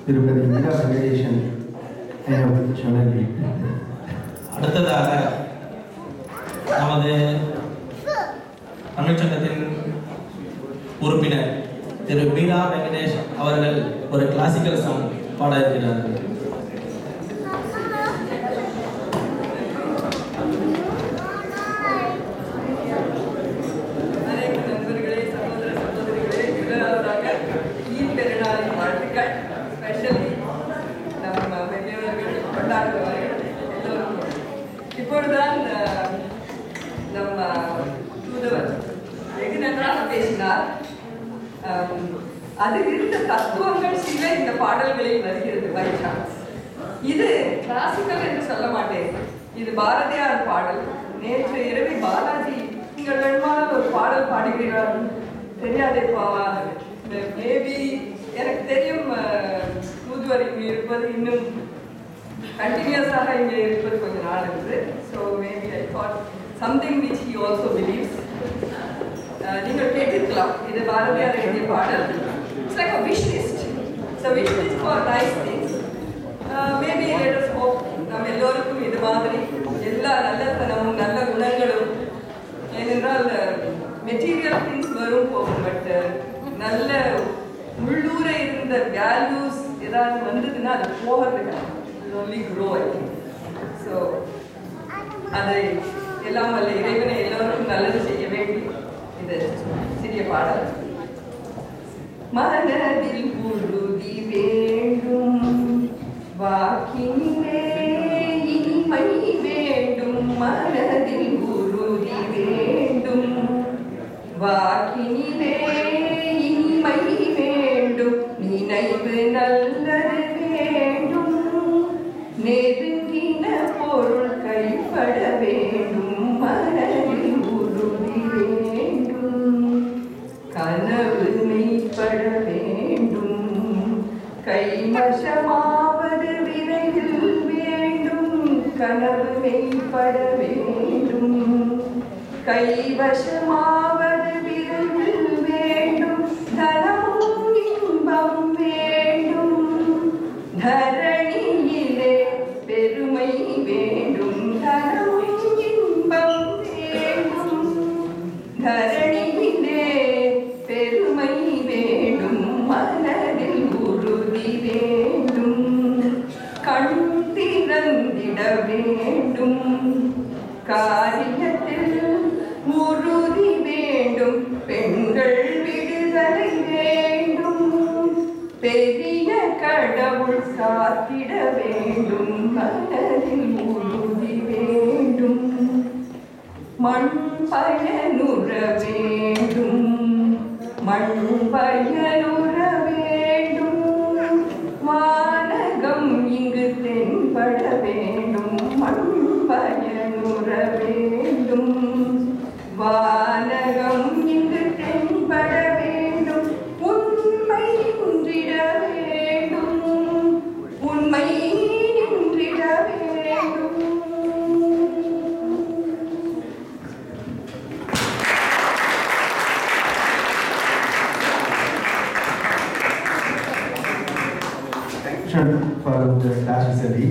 திருப்பதி மீரா வெங்கடேசன் சொன்னி. அடுத்ததாக நமது தமிழ்ச்சங்கத்தின் உறுப்பினர் திரு மீரா வெங்கடேஷ் அவர்கள் ஒரு கிளாசிக்கல் சாங் பாட இருக்கிறார்கள். இப்பொழுதுதான் நம்ம தூதுவர் வெகு நன்றாக பேசினார். அது இருந்த தத்துவங்கள் சில இந்த பாடல்களில் வருகிறது. பை சான்ஸ் இது கிளாசிக்கல் என்று சொல்ல மாட்டேன், இது பாரதியார் பாடல். நேற்று இரவு பாலாஜி நீங்கள் வேணுமானால் ஒரு பாடல் பாடுகிறார், தெரியாதே பாவா. மேபி எனக்கு தெரியும் தூதுவர் இங்கே இருப்பது இன்னும் கண்டினியூஸாக இங்கே இருப்பது கொஞ்ச நாள் இருக்குது. So maybe I thought something which he also believes. நீங்கள் கேட்டிருக்கலாம், இது பாரதியார் எழுதிய பாடல். It's like a wish list. It's a wish list for nice things. Maybe let us hope நம்ம எல்லோருக்கும் இது மாதிரி எல்லா நல்லத்தனமும் நல்ல குணங்களும், ஏனென்றால் மெட்டீரியல் திங்ஸ் வரும் போகும், பட் நல்ல உள்ளூர இருந்த வேல்யூஸ் ஏதாவது வந்ததுன்னா அது போகிறதுக்கு only grow, I think. So அதை எல்லாம் வல்ல இறைவனை எல்லோருக்கும் நல்லது செய்ய வேண்டி இது சிறிய பாடல். மனதில் உறுதி வேண்டும், வாக்கினிலே இனிமை வேண்டும். மனதில் உறுதி வேண்டும், வாக்கினிலே இனிமை வேண்டும். நினைவு நல்லது வேண்டும், நெருங்கின பொருள் கைப்பட வேண்டும். மனதில் உறுதி வேண்டும், கனவு மெய்ப்பட வேண்டும். கைவசமாவது விரைவில் வேண்டும், கனவு மெய்ப்பட வேண்டும். கைவசமாவது விரைவில் வேண்டும், தனமும் இன்பம் வேண்டும். தரணியிலே பெருமை வேண்டும், தனமும் இன்பம் வேண்டும். தரணியிலே பெருமை வேண்டும், மனதில் உறுதி வேண்டும். கண் திறந்திட வேண்டும், காரியத்தில் உறுதி வேண்டும். பெண்கள் விடுதலை வேண்டும், பெரிய கடவுள் காத்திட வேண்டும். மனதில் உறுதி வேண்டும், மண் பயனுற வேண்டும். மண் பயனுற வேண்டும், வானகம் இங்கு தென்பட வேண்டும். மண் பயனுற வேண்டும், வானகம் இங்கு தென்பட வேண்டும். உண்மை நின்றிட வேண்டும், உண்மை நின்றிட வேண்டும். For the class study.